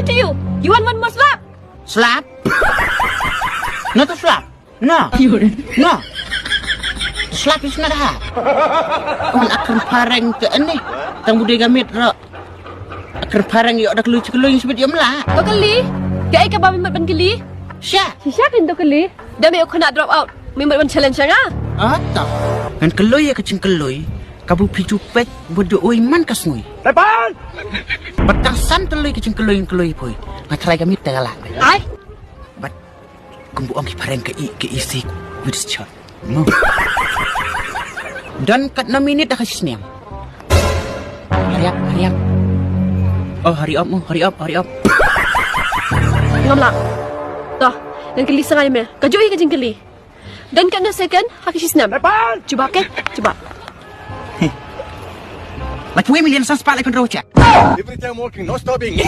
it to you. You want one more slap? Slap? Not a slap. No. No. Slap is not hard. On akan pareng ke ni. Tang budai gamit ro. Akan pareng yo dak lucu-lucu sebut yo mela. To kali. Kai ka ba member ban kali? Sya. Sisya kin to kali. Dami aku nak drop out. Member ban challenge nga. Ata. Kan keloy ya kecing keloy. Kabu piju pek bodo oi man kasngui. Tepan! Batasan teloy kecing keloy poi. Ngatrai gamit tegala. Ai. But kumbu ang pareng ke isi with this shot. No. Dan kat 6 minit dah kasih senyum. Hurry up. Oh, hurry up. Ngam lang. To. Dan kali sangai me. Kajoi ka jing kali. Dan kat na second hakisi snap. Tepan! Cuba ke? Cuba. Like 2 million sa spot like on road check. Every time walking, no stopping.